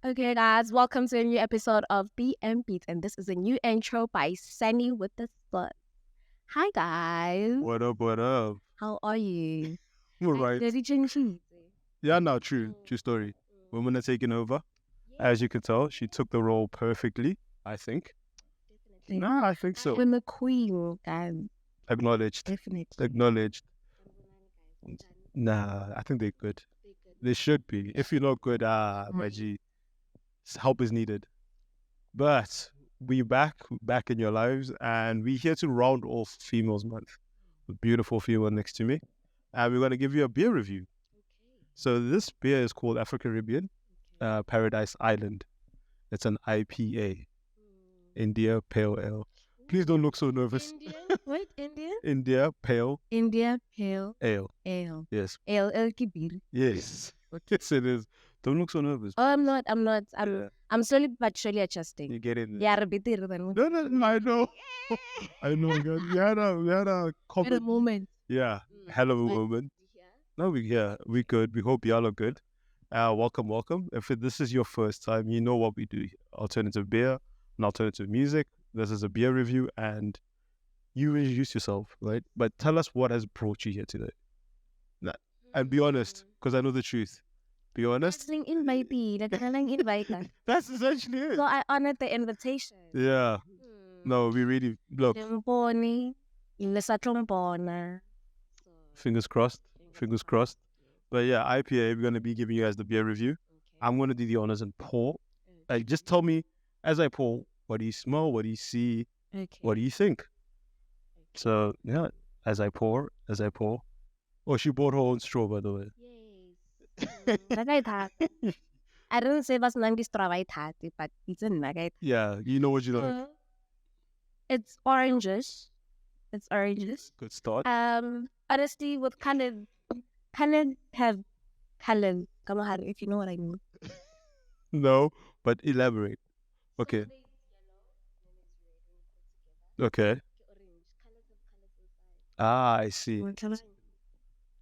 Okay, guys, welcome to a new episode of BeerNBeats, and this is a new intro by Sanny with the Spot. Hi, guys. What up, what up? How are you? All right. Yeah, no, true story. Women are taking over. As you can tell, she took the role perfectly, I think. Definitely. No, I think so. I'm the queen, guys. Acknowledged. Definitely. Acknowledged. Nah, I think they're good. They should be. If you're not good, my G, help is needed. But we back in your lives, and we're here to round off Females Month. A beautiful female next to me. And we're going to give you a beer review. So this beer is called Afro Caribbean Paradise Island. It's an IPA, India Pale Ale. Please don't look so nervous. India? What? India? India Pale India Pale Ale. Ale. Yes. Ale Kibir. Yes. Yes, it is. Don't look so nervous. Oh, I'm not. Yeah. I'm slowly but surely adjusting. You get in there. Yeah, a bit than No, I know. I know. We had a at a moment. Yeah, hell of a moment. No, we good. We hope y'all are good. Welcome. If this is your first time, you know what we do here. Alternative beer and alternative music. This is a beer review, and you introduce yourself, right? But tell us what has brought you here today. And be honest, because I know the truth. Be honest. Invite. That's essentially it. So I honored the invitation. Yeah. No, we really look. Fingers crossed. Fingers crossed. But yeah, IPA, we're going to be giving you guys the beer review. I'm going to do the honors and pour. Like, just tell me, as I pour, what do you smell? What do you see? What do you think? So, yeah, as I pour. Oh, she bought her own straw, by the way. Yes. I don't say what's nang straw but it's a nugget. Yeah, you know what you like. It's oranges. Good start. Honestly, with kind of have color. Come on, if you know what I mean. No, but elaborate. Okay. Okay. Ah, I see.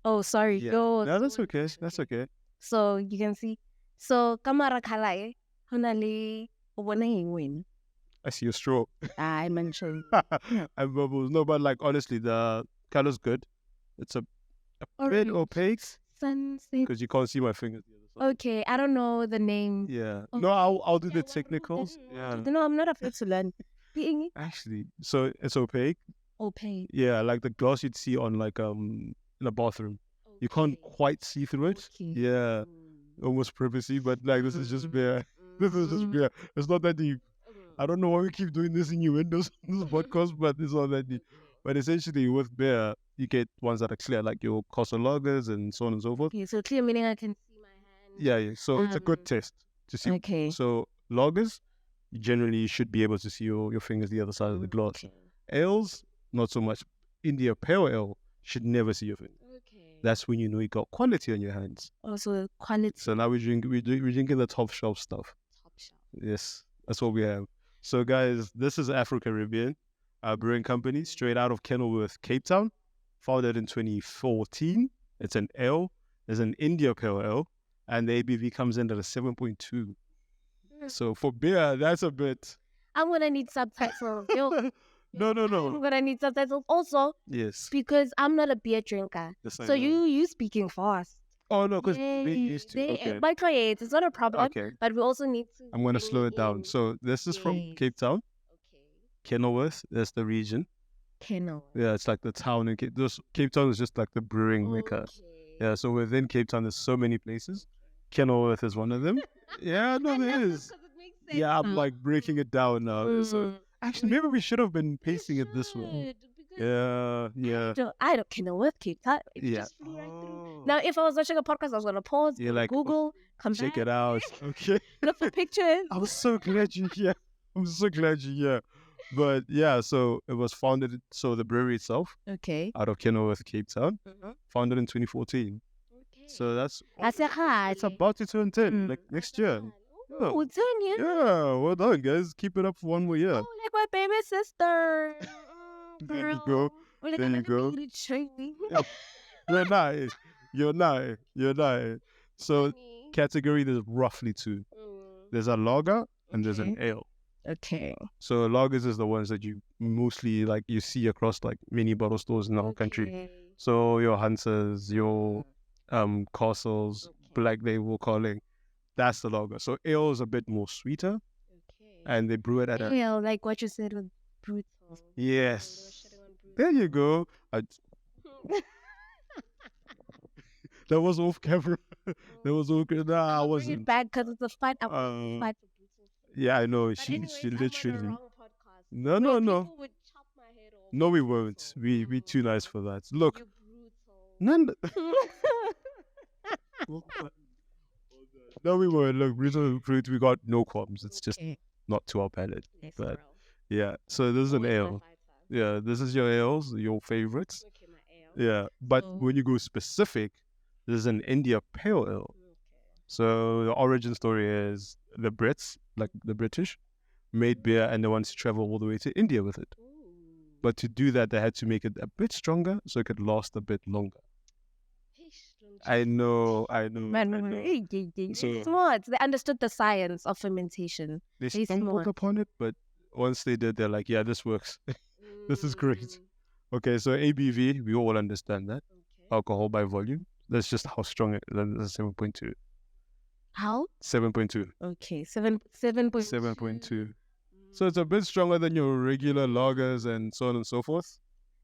Oh, sorry. Yeah. No, No, that's okay. That's okay. So you can see. So kamara kalai honali win. I see your straw. I mentioned. And bubbles. No, but like honestly, the color's good. It's a bit opaque because you can't see my fingers. Okay, I don't know the name. Yeah. Okay. No, I'll do the technicals. Yeah. No, I'm not afraid to learn. Actually, so it's opaque. Opaque. Yeah, like the glass you'd see on like in a bathroom. Okay. You can't quite see through it. Okay. Yeah. Almost privacy, but like this is just beer. This is just beer. It's not that deep. I don't know why we keep doing this in your windows, this podcast, but it's not that deep. But essentially, with beer, you get ones that are clear, like your Costa lagers and so on and so forth. Okay, so clear meaning I can see my hand. Yeah. So it's a good test to see. Okay. So lagers, generally, you should be able to see your fingers the other side of the glass. Okay. Ales, not so much. India Pale Ale should never see your fingers. Okay. That's when you know you got quality on your hands. Also quality. So now we're drinking the top shelf stuff. Top shelf. Yes, that's what we have. So guys, this is Afro Caribbean Brewing Company, straight out of Kenilworth, Cape Town, founded in 2014. It's an ale. It's an India Pale Ale, and the ABV comes in at a 7.2. So for beer, that's a bit. I'm gonna need subtitles. No. I'm gonna need subtitles also. Yes. Because I'm not a beer drinker. Yes, so you speaking fast. Oh no, because they used to. Okay. By clients, it's not a problem. Okay. But we also need to. I'm gonna slow it down. So this is from Cape Town. Okay. Kenilworth, that's the region. Kenilworth. Yeah, it's like the town in Cape Town is just like the brewing mecca. Yeah, so within Cape Town, there's so many places. Kenilworth is one of them. Yeah, no, there is. Yeah, I'm like breaking it down now. So actually, maybe we should have been pacing it this way. Yeah. I don't Kenilworth, Cape Town. Yeah. Just flew right through. Now, if I was watching a podcast, I was gonna pause. Yeah, like Google, come check back. it out. Okay. Look for pictures. I'm so glad you're here. But yeah, so it was founded. So the brewery itself, out of Kenilworth, Cape Town, founded in 2014. Okay. So that's it's about to turn 10 like next year. Oh, 10 years. Yeah, well done, guys. Keep it up for one more year. Oh, like my baby sister. There you go. There you go. You're not. So category, there's roughly two. There's a lager and there's an ale. Okay. So lagers is the ones that you mostly like you see across like mini bottle stores in the whole country. So your Hansas, your Castles, Black Label calling, that's the lager. So ale is a bit more sweeter, and they brew it at a Ale, like what you said with brutal. yes. There you go. That was off camera. That was off. Nah, I Bring wasn't. it back because it's a fight. I want to fight for brutal. Yeah, I know. But She anyways, literally. I'm on the wrong podcast. No. People would chop my head off. No, we won't. We too nice for that. Look, You brutal. none. No, we won't. Look, brutal fruit. We got no qualms. It's just not to our palate. But yeah, so this is an ale. Yeah, this is your ales, your favorites. Okay, my ale. Yeah, but So- when you go specific, this is an India Pale Ale. So the origin story is the Brits, like the British, made beer and they wanted to travel all the way to India with it. But to do that, they had to make it a bit stronger so it could last a bit longer. I know. Man, So- smart. They understood the science of fermentation. They They stumbled smart. upon it, but once they did, they're like, yeah, this works. This is great. Okay, so ABV, we all understand that. Alcohol by volume. That's just how strong it is. That's 7.2. How? 7.2. Okay, 7.2. 7.2. So it's a bit stronger than your regular lagers and so on and so forth.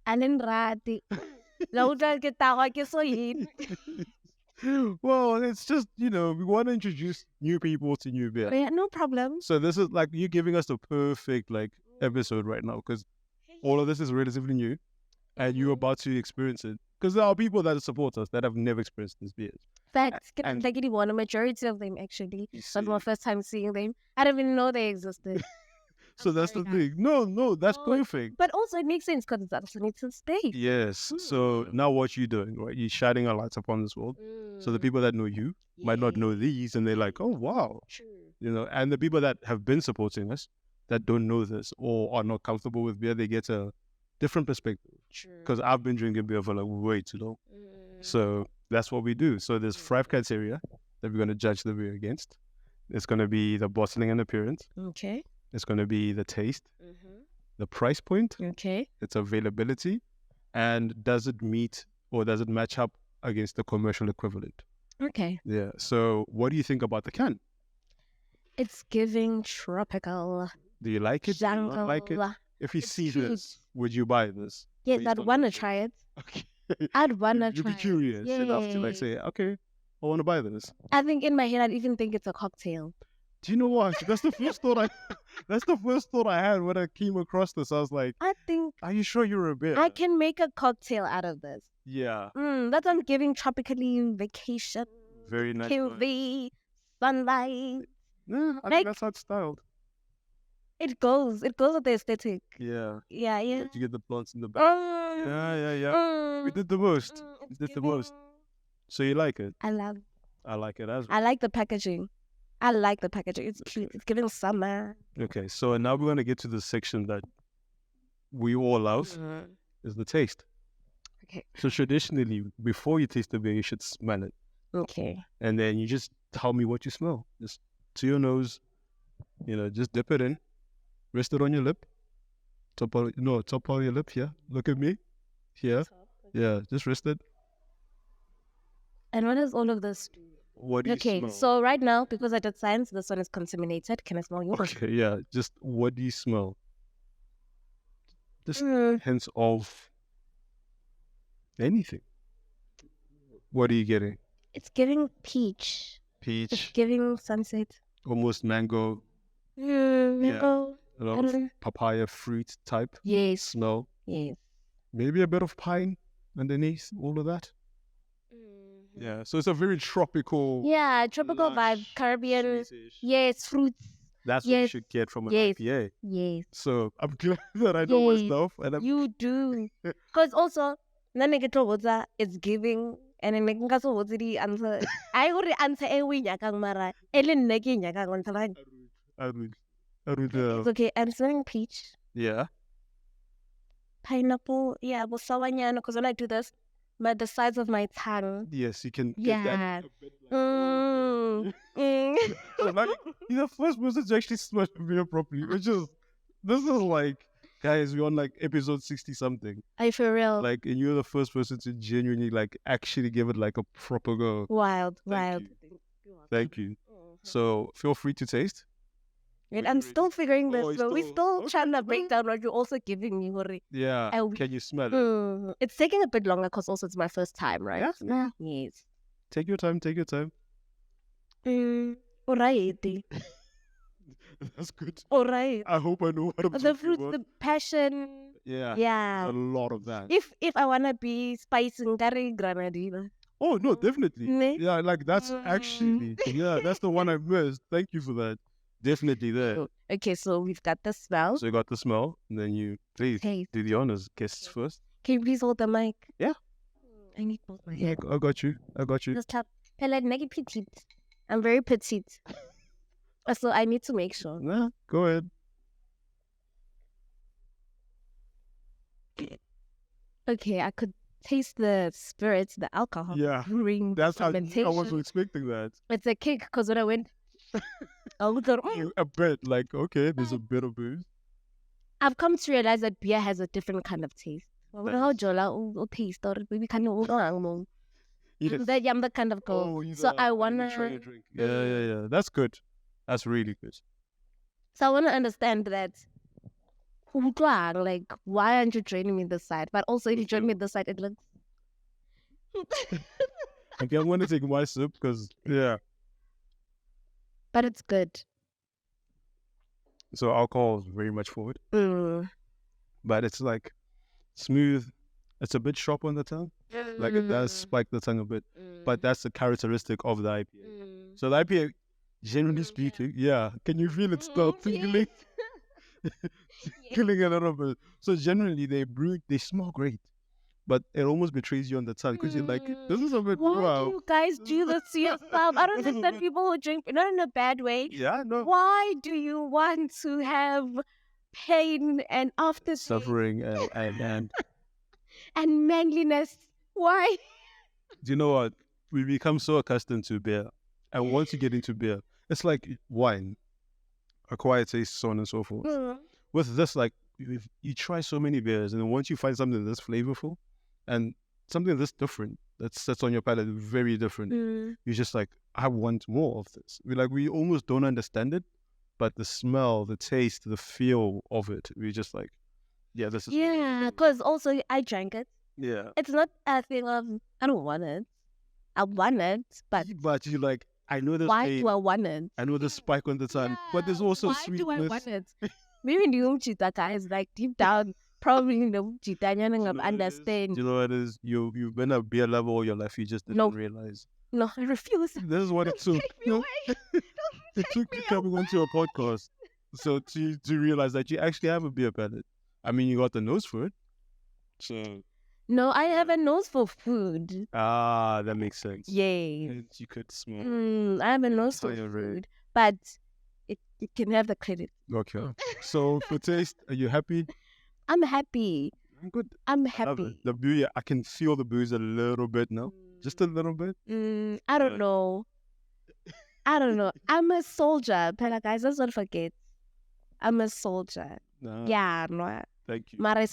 Alan Rati. Lauda ke tawa ke so yin. Well, it's just, we want to introduce new people to new beer. Yeah, no problem. So this is like you giving us the perfect episode right now because all of this is relatively new and you're about to experience it. Because there are people that support us that have never experienced this beer. Facts. And- Like it won a majority of them actually. You That's my see. first time seeing them. I didn't even know they existed. So I'm that's sorry, the guys. thing. No, that's Oh, perfect. But also it makes sense because it's alternative space. Yes. So now what you doing, right? You're shining a light upon this world. So the people that know you might not know these and they're like, oh, wow. True. And the people that have been supporting us that don't know this or are not comfortable with beer, they get a different perspective. True. Because I've been drinking beer for way too long. So that's what we do. So there's 5 criteria that we're going to judge the beer against. It's going to be the bottling and appearance. Okay. It's going to be the taste, the price point, Okay. its availability, and does it meet or does it match up against the commercial equivalent? Okay. Yeah. So what do you think about the can? It's giving tropical. Do you like it? Do you not Jungle. like it? If you It's see cute. this, would you buy this? Yes, based I'd on want to this? try it. Okay. I'd want to You'd try be curious enough to Yay. say, okay, I want to buy this. I think in my head, I'd even think it's a cocktail. Do you know what? That's the first thought I had when I came across this. I was like, I think are you sure you're a beer? I can make a cocktail out of this. Yeah. That's what I'm giving tropically vacation, Very nice. QV, sunlight. Yeah, I Like- think that's how it's styled. It goes with the aesthetic. Yeah. Yeah. You get the plants in the back. Mm, Yeah. We did the most. it's We did the most. giving- So you like it? I like it as well. like the packaging. It's cute. It's giving summer. Okay, so now we're going to get to the section that we all love, is the taste. Okay. So traditionally, before you taste the beer, you should smell it. Okay. And then you just tell me what you smell. Just to your nose, just dip it in, rest it on your lip. Top of your lip here. Look at me. Here. Yeah, just rest it. And what does all of this do? What do you Okay, smell? so right now, because I did science, this one is contaminated. Can I smell yours? Okay, yeah, just what do you smell? Just Mm, hints of anything. What are you getting? it's giving peach. It's Peach, giving sunset. almost mango, Mango. a lot of papaya fruit type Yes. smell. Yes. Maybe a bit of pine underneath all of that. Yeah, so it's a very tropical. Yeah, tropical vibe, lush, Caribbean. sweetish. Yes, fruits. That's what you Yes. should get from an Yes. IPA. Yes, So I'm glad that I know Yes. myself, and I'm you do. Because also, it's giving, and then making us what's the answer. I already answer a win yakang mara. Ellen negging yakang on time. I would, It's okay. I'm smelling peach, yeah. pineapple. Yeah, but sawanyana. Because when I do this, but the size of my tongue. Yes, you can get Yeah. that a bit like, So now you're the first person to actually smash a beer properly, which is, this is like, guys, we're on like episode 60 something. I for real. Like, and you're the first person to genuinely like actually give it like a proper go. Wild. Thank you. So feel free to taste. Wait, I'm still figuring this. Oh, So we're still okay. trying to break down what you're also giving me. Hori. Yeah. And Can you smell it? It's taking a bit longer because also it's my first time, right? Yeah. Yes. Take your time. Take your time. Alright. That's good. Alright. I hope I know what I'm The talking fruits, about. the passion. Yeah. Yeah. A lot of that. If I wanna be spicing curry granadina. Oh no, definitely. Ne? Yeah, like that's actually that's the one I missed. Thank you for that. Definitely there. Okay, so we've got the smell. So you got the smell, and then you please Taste. do the honors. Guests first. Can you please hold the mic? Yeah. I need both my Yeah, I got you. Just tap. Pellet, make it petite. I'm very petite. So I need to make sure. Nah, go ahead. Okay, I could taste the spirits, the alcohol. Yeah. Brewing That's how I fermentation. wasn't expecting that. It's a kick because when I went, I looked at, A bit like, okay, there's a bit of booze. I've come to realize that beer has a different kind of taste. How Nice. Jola taste or maybe kind of Yes. that I'm the kind of girl. Oh, So I wanna try a drink. Yeah. That's good. That's really good. So I wanna understand that like why aren't you joining me this side? But also if you join me this side, it looks Okay, I'm gonna take my sip because but it's good. So alcohol is very much forward, but it's like smooth. It's a bit sharp on the tongue, like it does spike the tongue a bit. But that's the characteristic of the IPA. So the IPA, generally speaking, can you feel it start tingling? Tingling a little bit. So generally they smell great, but it almost betrays you on the tongue because you're like, this is a bit Why do you guys do this to yourself? I don't understand people who drink, not in a bad way. Yeah, no. Why do you want to have pain and after Suffering and and manliness? Why? do you know what? We become so accustomed to beer, and once you get into beer, it's like wine, acquired taste, so on and so forth. With this, like you try so many beers, and then once you find something that's flavorful and something that's different, that's on your palate, very different, you're just like, I want more of this. We almost don't understand it, but the smell, the taste, the feel of it, we're just like, yeah, this is because also I drank it. Yeah. It's not a thing of I don't want it. I want it, but you like, I know this. why do I want it? I know the spike on the tongue, but there's also why sweetness. do I want it? Maybe the cheetah guys like deep down, probably the cheetah understand. You know what it is? You've been a beer lover all your life. You just didn't realize. No, I refuse. This is what it took. It took you coming onto a podcast, so to realize that you actually have a beer palate. I mean, you got the nose for it. So. No, I have a nose for food. Ah, that makes sense. Yay. And you could smell. I have a nose for food, but it can have the credit. Okay. So for taste, are you happy? I'm happy. I'm good. I'm happy. The booze, I can feel the booze a little bit now. Just a little bit. I don't know. I'm a soldier. Pela guys, let's not forget. I'm a soldier. Yeah, no. Thank you. Nah, but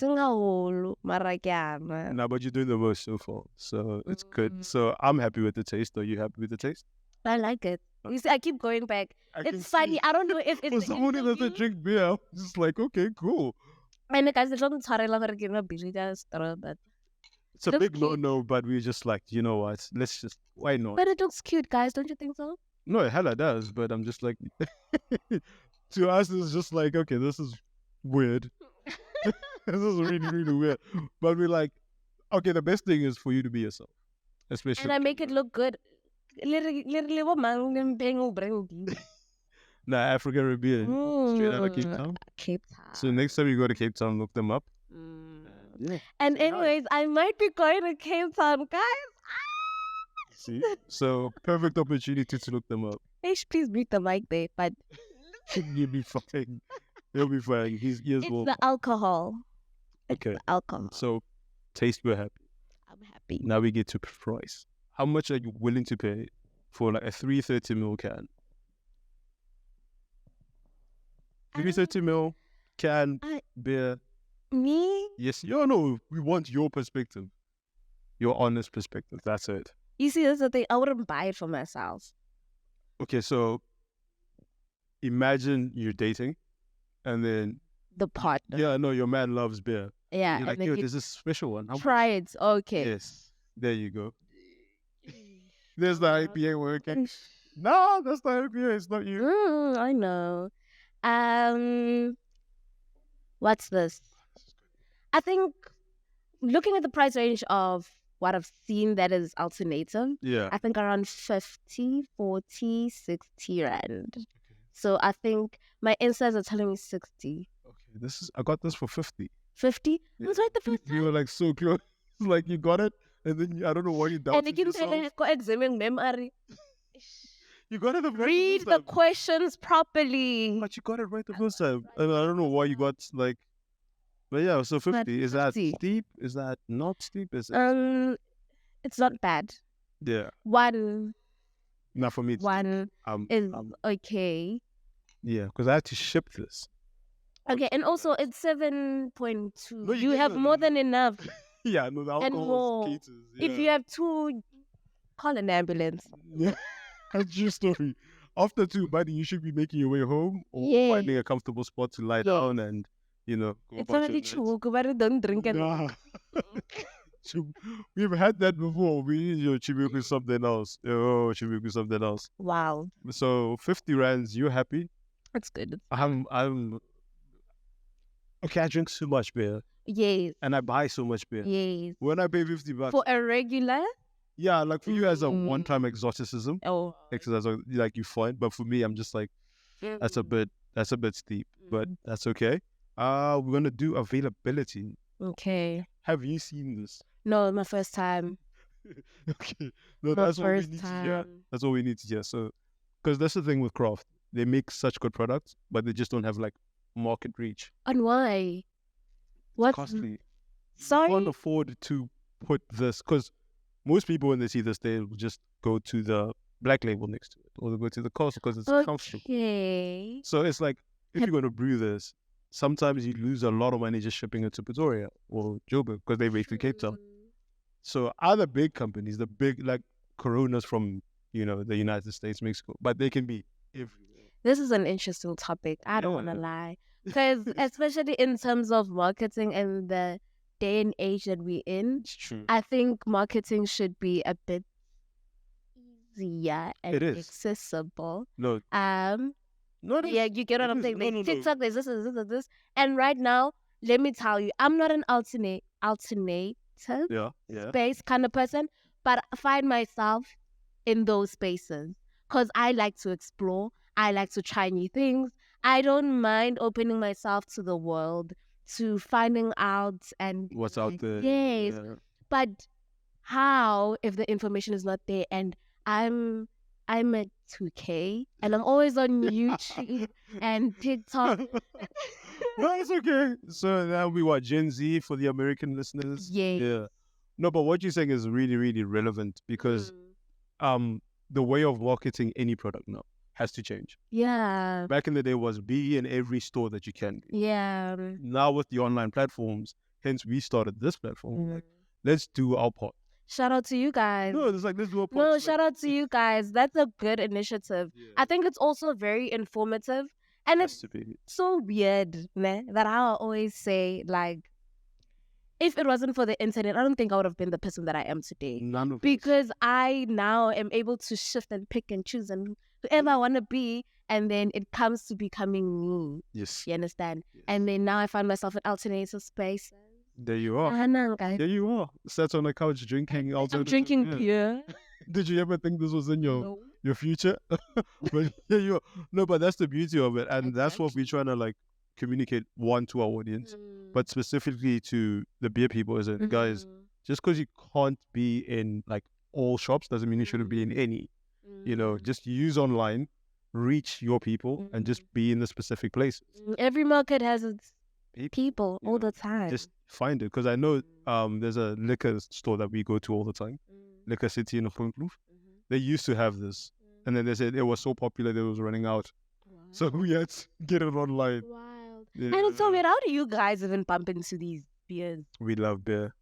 you're doing the most so far. So it's good. So I'm happy with the taste. Are you happy with the taste? I like it. You see, I keep going back. It's funny. I don't know if it's for someone who doesn't drink beer, I'm just like, okay, cool. And guys, it's a big no, but we're just like, you know what? Let's just, why not? But it looks cute, guys. Don't you think so? No, hella does. But I'm just like, to us, it's just like, okay, this is weird. This is really, really weird. But we're like, okay, the best thing is for you to be yourself. Especially. And I make it look good. Literally, what man Nah, Afro Caribbean. Straight out of Cape Town. Cape Town. So next time you go to Cape Town, look them up. Yeah. And anyways, I might be going to Cape Town, guys. See? So perfect opportunity to look them up. Please mute the mic there, but you'll be fine. He'll be fine. His ears will. It's the alcohol. Okay. It's the alcohol. So taste, we're happy. I'm happy. Now we get to price. How much are you willing to pay for like a 330ml can? 330ml can beer. Me? Yes, no, we want your perspective. Your honest perspective. That's it. You see, that's the thing. I wouldn't buy it for myself. Okay, so imagine you're dating and then The partner. yeah, no, your man loves beer. Yeah. You're like, yo, there's a special one. How try it. Okay. Yes. There you go. There's the IPA working. No, that's the IPA. It's not you. I know. What's this? I think looking at the price range of what I've seen that is alternative, Yeah. I think around 50, 40, 60 rand. Okay. So I think my insights are telling me 60. Okay, I got this for 50. 50? Yeah. It was right the first time. You were like so close. Like you got it, and then I don't know why you doubted yourself. Memory. You got it the first time. Read the questions properly. But you got it right the first time. And I don't know why you got like. But yeah, so 50. Is that steep? Is that not steep? Is it? It's not bad. Yeah. One. Not for me. One is okay. Yeah, because I had to ship this. Okay, and also it's 7.2. No, you have more than enough. Yeah, no, the alcohol caters. Yeah. If you have 2, call an ambulance. Yeah, that's your story. After 2, buddy, you should be making your way home or finding a comfortable spot to lie down and, go it's already true. Don't drink it. Nah. We've had that before. Chibuku something else. Oh, Chibuku something else. Wow. So 50 rands, you're happy? That's good. I'm okay, I drink so much beer. Yes. And I buy so much beer. Yes. When I pay $50 for a regular? Yeah, like for you as a one-time exoticism. Oh. Exercise, like you find. But for me, I'm just like, that's a bit steep. But that's okay. We're gonna do availability. Okay. Have you seen this? No, my first time. Okay. No, that's what we need to hear. That's what we need to hear. So, because that's the thing with craft. They make such good products, but they just don't have like market reach. And why? What's costly? Sorry? You can't afford to put this, because most people when they see this, they'll just go to the black label next to it, or they'll go to the cost because it's comfortable. Okay. So it's like, if you're going to brew this, sometimes you lose a lot of money just shipping it to Pretoria or Joburg because they make the Cape Town. So other big companies, the big like Coronas from the United States, Mexico, but they can be everywhere. This is an interesting topic. I don't want to lie, because especially in terms of marketing and the day and age that we're in, it's true. I think marketing should be a bit easier and accessible. No. Yeah, you get what I'm saying. Like, TikTok, there's this. And right now, let me tell you, I'm not an alternative space kind of person, but I find myself in those spaces because I like to explore. I like to try new things. I don't mind opening myself to the world, to finding out and what's out there. Yes. Yeah. But how if the information is not there and I'm at 2K and I'm always on YouTube and TikTok. No, it's okay. So that'll be what, Gen Z for the American listeners? Yeah. No, but what you're saying is really, really relevant because the way of marketing any product now has to change. Yeah. Back in the day was be in every store that you can be. Yeah. Now with the online platforms, hence we started this platform. Like, let's do our part. Shout out to you guys. No, it's like, let's do our part. No, shout out to you guys. That's a good initiative. Yeah. I think it's also very informative. And it's so weird, that I always say, like, if it wasn't for the internet, I don't think I would have been the person that I am today. None of because I now am able to shift and pick and choose and whoever I want to be, and then it comes to becoming me. Yes. You understand? Yes. And then now I find myself in alternative space. There you are. There you are. Sat on the couch drinking alternative. I'm drinking beer. Did you ever think this was in your future? But yeah, you are. No, but that's the beauty of it, and that's what we're trying to like communicate to our audience, but specifically to the beer people, is it, guys? Just because you can't be in like all shops doesn't mean you shouldn't be in any. Just use online, reach your people, and just be in the specific places. Every market has its people all the time. Just find it, because I know there's a liquor store that we go to all the time, Liquor City in Opunklu. They used to have this, and then they said it was so popular they was running out. Wow. So we had to get it online. Wild. Yeah. And so, how do you guys even bump into these beers? We love beer.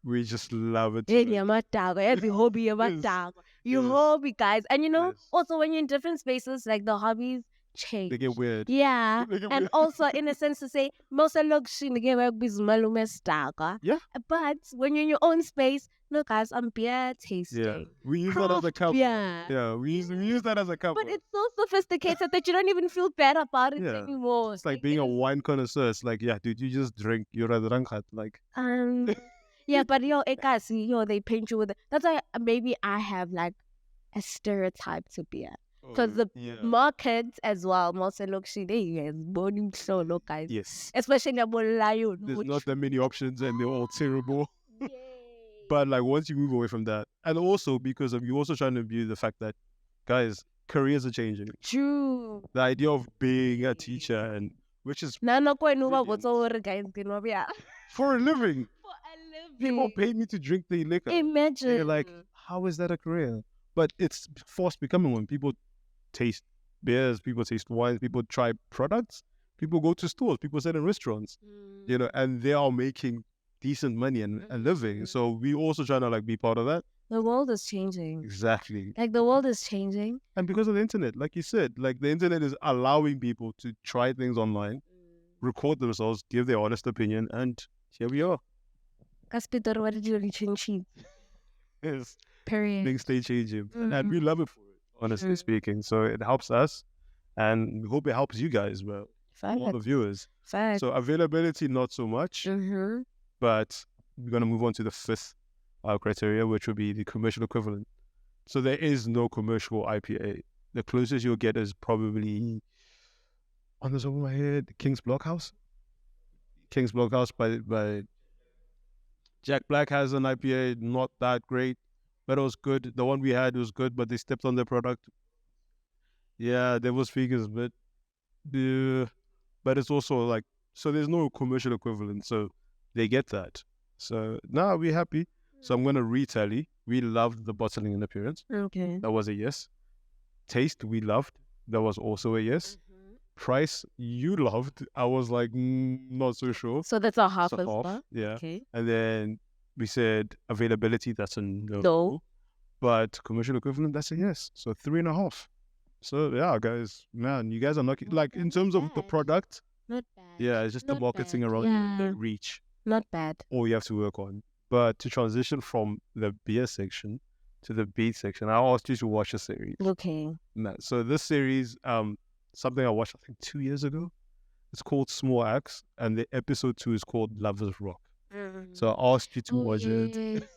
We just love it. Every hobby, you hobby, guys. And you know, also when you're in different spaces, like the hobbies change. They get weird. Yeah. And also, in a sense, to say, most of yeah. But when you're in your own space, no, guys, I'm beer tasting. Yeah. We use that as a cover. Yeah. We use that as a cover. But it's so sophisticated that you don't even feel bad about it anymore. It's like being a wine connoisseur. It's like, yeah, dude, you just drink. You're a drunkard. Like. Yeah, but guys, they paint you with it. That's why maybe I have like a stereotype to beer. Because the markets as well, most luxury, they morning show, look, guys. Yes. Especially the Lion. There's not that many options and they're all terrible. But like once you move away from that, and also because of you also trying to view the fact that, guys, careers are changing. True. The idea of being a teacher and which is for a living. People pay me to drink the liquor. Imagine. They're like, how is that a career? But it's fast becoming one. People taste beers, people taste wines, people try products, people go to stores, people sit in restaurants, and they are making decent money and a living. So we also trying to like be part of that. The world is changing. Exactly. Like the world is changing. And because of the internet, like you said, like the internet is allowing people to try things online, record themselves, give their honest opinion, and here we are. Peter, what did you change? Yes. Period. Things stay changing. And we love it for it, honestly speaking. So it helps us and we hope it helps you guys, well. All the viewers. Fact. So availability, not so much. But we're going to move on to the fifth criteria, which would be the commercial equivalent. So there is no commercial IPA. The closest you'll get is probably, on the top of my head, King's Blockhouse. King's Blockhouse by Jack Black has an IPA, not that great, but it was good. The one we had was good, but they stepped on their product. Yeah, there was figures, but it's also like, so there's no commercial equivalent, so they get that. So now we're happy. So I'm going to retally. We loved the bottling and appearance. Okay. That was a yes. Taste, we loved. That was also a yes. Price, you loved. I was like, not so sure. So that's a half. Yeah. Okay. And then we said availability, that's a no. But commercial equivalent, that's a yes. So 3.5. So yeah, guys, man, you guys are not like in terms of the product. Not bad. Yeah, it's just the marketing around the reach. Not bad. All you have to work on. But to transition from the beer section to the beat section, I asked you to watch a series. Okay. So this series, something I watched I think 2 years ago. It's called Small Axe, and the episode 2 is called Lovers Rock. So I asked you to watch it.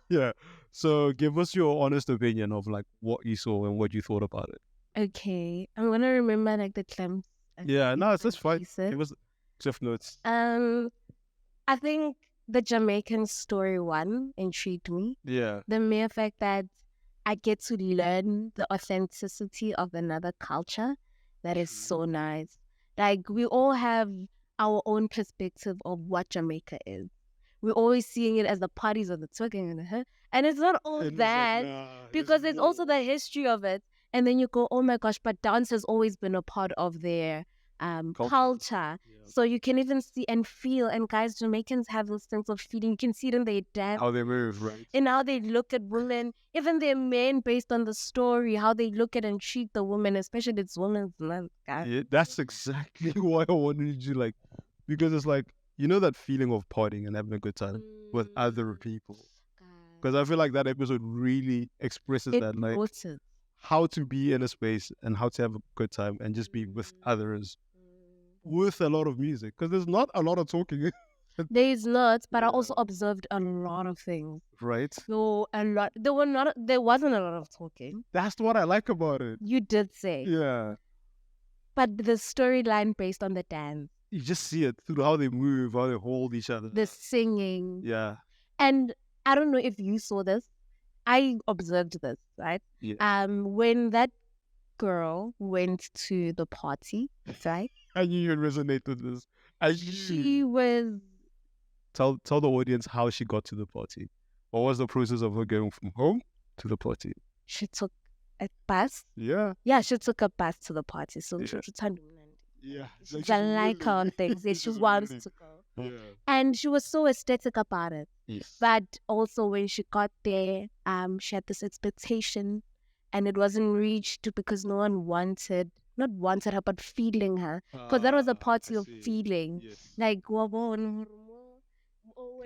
Yeah. So give us your honest opinion of like what you saw and what you thought about it. Okay. I'm gonna remember like the clams. Yeah, no, it's just fine. It was Cliff Notes. I think the Jamaican story one intrigued me. Yeah. The mere fact that I get to learn the authenticity of another culture, that is so nice. Like we all have our own perspective of what Jamaica is. We're always seeing it as the parties of the twerking and it's not all that, like, because it's also the history of it. And then you go, oh my gosh, but dance has always been a part of their culture. Yeah. So you can even see and feel, and guys, Jamaicans have this sense of feeling. You can see it in their dance, how they move, right? And how they look at women, even their men, based on the story, how they look at and treat the women, especially it's Women's Month, guys. Yeah, that's exactly why I wanted you, like, because it's like, you know that feeling of partying and having a good time with other people. Because I feel like that episode really expresses that, like, how to be in a space and how to have a good time and just be with others with a lot of music. Because there's not a lot of talking. There is not, but I also observed a lot of things. Right. So a lot. There wasn't a lot of talking. That's what I like about it. You did say. Yeah. But the storyline based on the dance. You just see it through how they move, how they hold each other. The singing. Yeah. And I don't know if you saw this. I observed this, right? Yeah. When that girl went to the party, right? I knew you'd resonate with this. She was Tell the audience how she got to the party. What was the process of her going from home to the party? She took a bus. Yeah. Yeah, she took a bus to the party. So Yeah. Yeah. She's like on things. She wants to go. Yeah. And she was so aesthetic about it. Yes. But also when she got there, she had this expectation and it wasn't reached because no one not wanted her, but feeling her. Because that was a party of feeling. Yes. Like,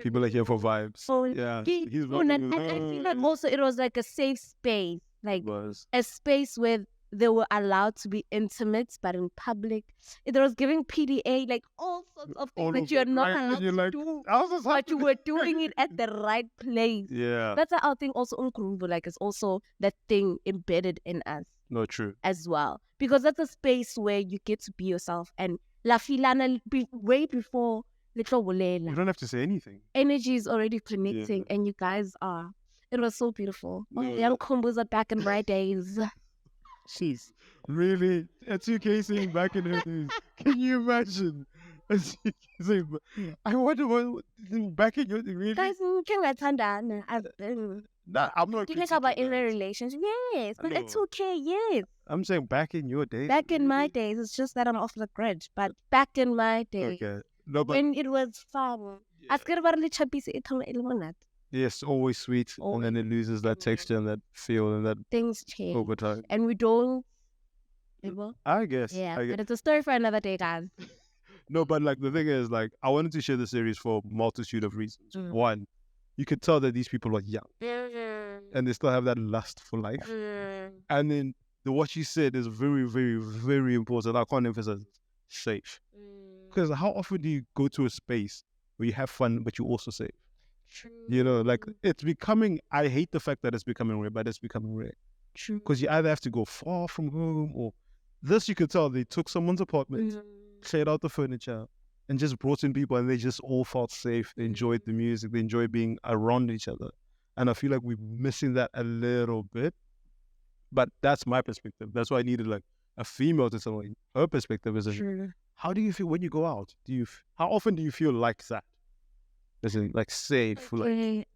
people are here for vibes. Yeah. And I feel like also it was like a safe space. Like a space where they were allowed to be intimate, but in public. It was giving PDA, like all sorts of things that you're not allowed to do. But you were doing it at the right place. Yeah. That's how I think also Unkruvu, like, is also that thing embedded in us. No, true. As well. Because that's a space where you get to be yourself. And La Filana, way before Little Wulela. You don't have to say anything. Energy is already connecting, and you guys are. It was so beautiful. Young Kumbus are back in my days. Jeez. Really? A 2K saying back in her days. Can you imagine? I wonder what back in your really. Guys, Nah, I'm not. Do you think about in a relationship? Yes, but it's okay. Yes. I'm saying back in your days. Back in my days, it's just that I'm off the grid. But back in my days, no, but when it was fun, yes, always sweet, and then it loses that texture and that feel, and that things change over time. And we don't. I guess. Yeah, but it's a story for another day, guys. No, but like the thing is, like, I wanted to share the series for a multitude of reasons. One, you could tell that these people are young, and they still have that lust for life. And then what you said is very, very, very important. I can't emphasize it. Safe. Because how often do you go to a space where you have fun, but you also safe? True. You know, like it's becoming. I hate the fact that it's becoming rare, but it's becoming rare. True. Because you either have to go far from home, or this you could tell they took someone's apartment, cleared out the furniture, and just brought in people, and they just all felt safe. They enjoyed the music. They enjoyed being around each other. And I feel like we're missing that a little bit. But that's my perspective. That's why I needed like a female to tell me her perspective is. How do you feel when you go out? How often do you feel like that? Like safe? Okay. Like,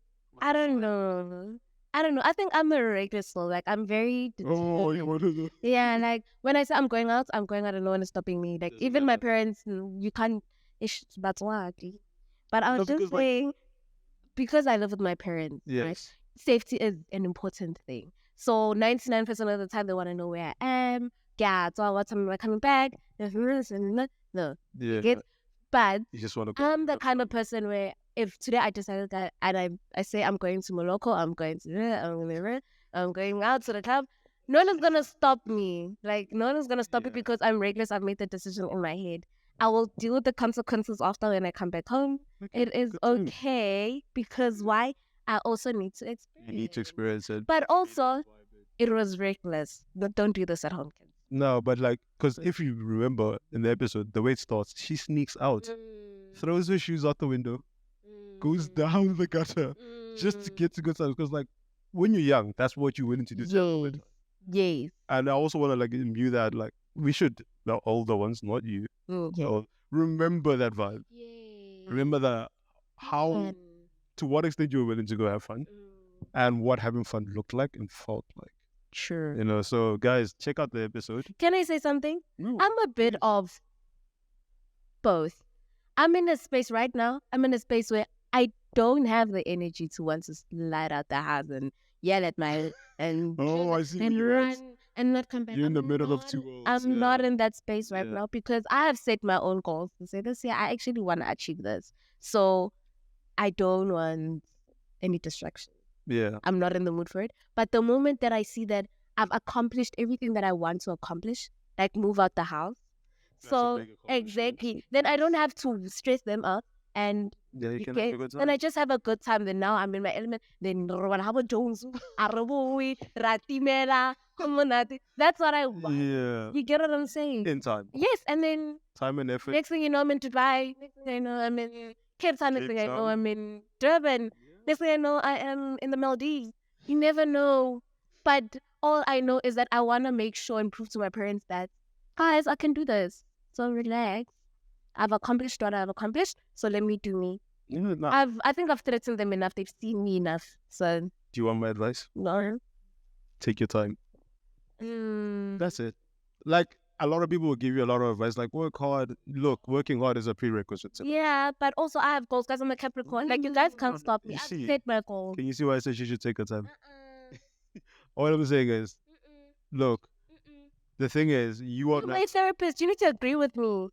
I don't know. I think I'm a regular soul. Like, I'm very determined. Yeah, like when I say I'm going out and no one is stopping me. Like, even my parents, you can't. But I was just saying, because I live with my parents, right? Safety is an important thing. So 99% of the time they want to know where I am. Yeah, so what time am I coming back? No. Yeah. But you just want to I'm the kind of person where if today I decided that and I say I'm going to Morocco, I'm going out to the club, no one's gonna stop me. Like, no one's gonna stop it because I'm reckless. I've made the decision in my head. I will deal with the consequences after when I come back home. Okay, it is okay because why? I also need to experience. You need to experience it. But also, it was reckless. But don't do this at home, kids. No, but like, because if you remember in the episode, the way it starts, she sneaks out, throws her shoes out the window, goes down the gutter just to get to good time. Because like, when you're young, that's what you're willing to do. Yes. And I also want to like imbue that, like, we should, the older ones, not you, remember that vibe. Remember that, how, to what extent you were willing to go have fun, and what having fun looked like and felt like. Sure. You know, so guys, check out the episode. Can I say something? No, I'm a bit of both. I'm in a space right now. I'm in a space where I don't have the energy to want to slide out the house and yell at my and I see and run and not come back. You're in the middle of two worlds. I'm not in that space right now because I have set my own goals to say this year I actually want to achieve this. So I don't want any distraction. Yeah. I'm not in the mood for it. But the moment that I see that I've accomplished everything that I want to accomplish, like move out the house. So exactly. Then I don't have to stress them up and then I just have a good time. Then now I'm in my element. Then Jones, that's what I want. Yeah. You get what I'm saying? In time. Yes, and then time and effort. Next thing you know, I'm in Dubai. Next thing I know, I'm in Cape Town. Next thing I know, I'm in Durban. Next thing I know, I am in the Maldives. You never know. But all I know is that I want to make sure and prove to my parents that, guys, I can do this. So relax. I've accomplished what I've accomplished. So let me do me. I think I've threatened them enough. They've seen me enough. So. Do you want my advice? No. Take your time. That's it. Like, a lot of people will give you a lot of advice, like work hard. Look, working hard is a prerequisite. Yeah, but also I have goals, guys. I'm a Capricorn. Like, you guys can't stop me. I've set my goals. Can you see why I said you should take your time? All I'm saying is, look, the thing is, you are my therapist. You need to agree with me.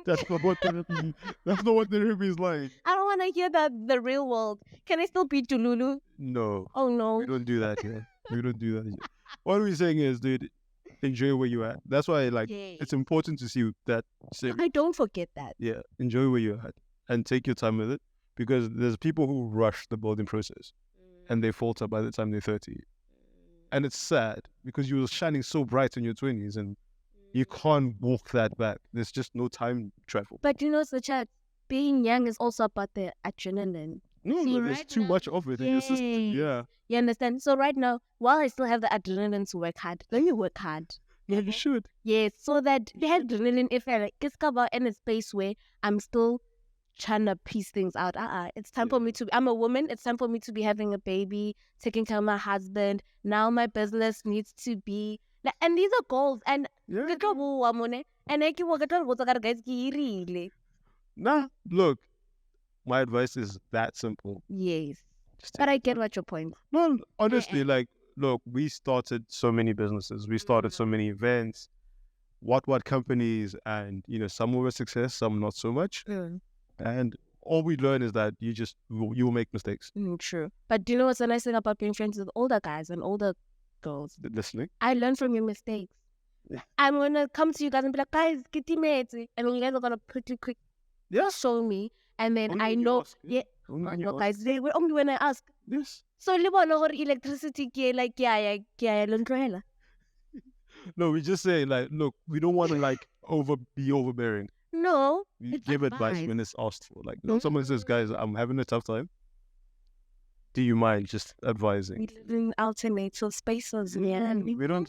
That's not what therapy. That's not what therapy is like. I don't want to hear the real world. Can I still be Tululu? No. Oh no. We don't do that here. We don't do that here. What we're saying is, dude, enjoy where you're at. That's why, like, it's important to see that. I don't forget that. Yeah, enjoy where you're at and take your time with it, because there's people who rush the building process and they falter by the time they're 30. And it's sad because you were shining so bright in your 20s and you can't walk that back. There's just no time travel. But you know, Sachat, being young is also about the adrenaline. No, there's too much of it in your system. Yeah. You understand? So right now, while I still have the adrenaline to work hard, let me work hard. No, you should. Yes, so that the adrenaline, if I like, it's covered in a space where I'm still trying to piece things out. It's time for me to. I'm a woman. It's time for me to be having a baby, taking care of my husband. Now my business needs to be. And these are goals. And nah, look, my advice is that simple. Yes, but I get what your point. No, honestly, like, look, we started so many businesses. We started so many events. What companies, and some were a success, some not so much. And all we learn is that you will make mistakes. True. But do you know what's the nice thing about being friends with older guys and older girls? Listening. I learn from your mistakes. I'm gonna come to you guys and be like, guys, get the mates, and then you guys are gonna pretty quick show me, and then only I know guys, they were only when I ask. Yes. So electricity No, we just say, like, look, we don't want to like be overbearing. No. We give advice when it's asked for. Like, someone says, guys, I'm having a tough time. Do you mind just advising? We live in alternative spaces, man. We don't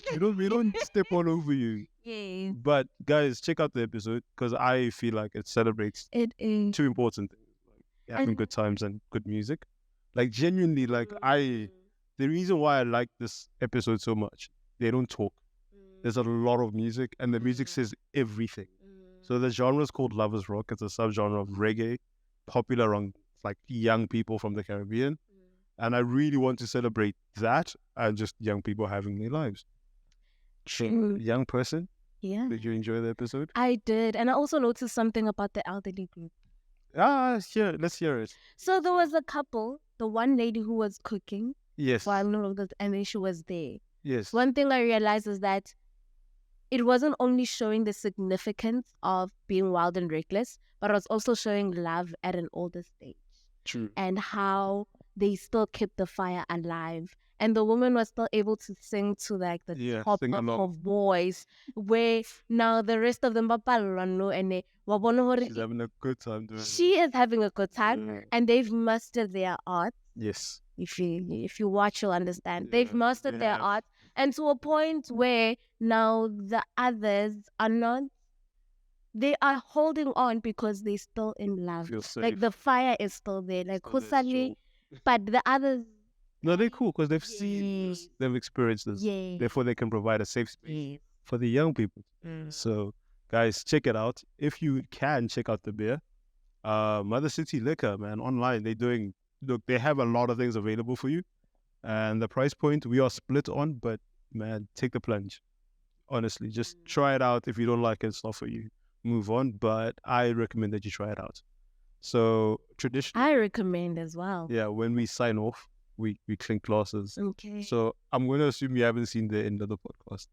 step all over you. Yeah. But guys, check out the episode, because I feel like it celebrates two important things, like having good times and good music. Like, genuinely, like the reason why I like this episode so much, they don't talk. There's a lot of music, and the music says everything. So the genre is called Lovers Rock. It's a subgenre of reggae, popular among like young people from the Caribbean. And I really want to celebrate that and just young people having their lives. True. Young person? Yeah. Did you enjoy the episode? I did. And I also noticed something about the elderly group. Let's hear it. So there was a couple, the one lady who was cooking. Yes. And then she was there. Yes. One thing I realized is that it wasn't only showing the significance of being wild and reckless, but it was also showing love at an older stage. True. And how they still kept the fire alive. And the woman was still able to sing to like the top of her voice, where now the rest of them and she's having a good time doing She is having a good time, and they've mastered their art. Yes. If you watch, you'll understand. They've mastered their art, and to a point where now the others are not. They are holding on because they're still in love. Feel safe. Like the fire is still there. Like Kusali, but the others. No, they're cool because they've seen this, they've experienced this. Yeah. Therefore, they can provide a safe space for the young people. So, guys, check it out. If you can, check out the beer. Mother City Liquor, man, online. They have a lot of things available for you. And the price point we are split on, but man, take the plunge. Honestly, just try it out. If you don't like it, it's not for you. Move on. But I recommend that you try it out. So, traditionally, I recommend as well. Yeah, when we sign off, we clink glasses. Okay. So I'm going to assume you haven't seen the end of the podcast.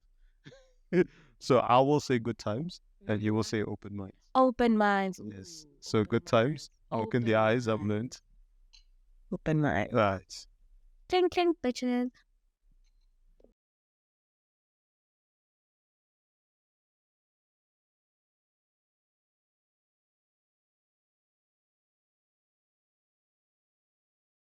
So I will say good times, and you will say open minds. Open minds. Yes. So good times. Open the eyes, I've learned. Open minds. Right. Clink, clink, bitches.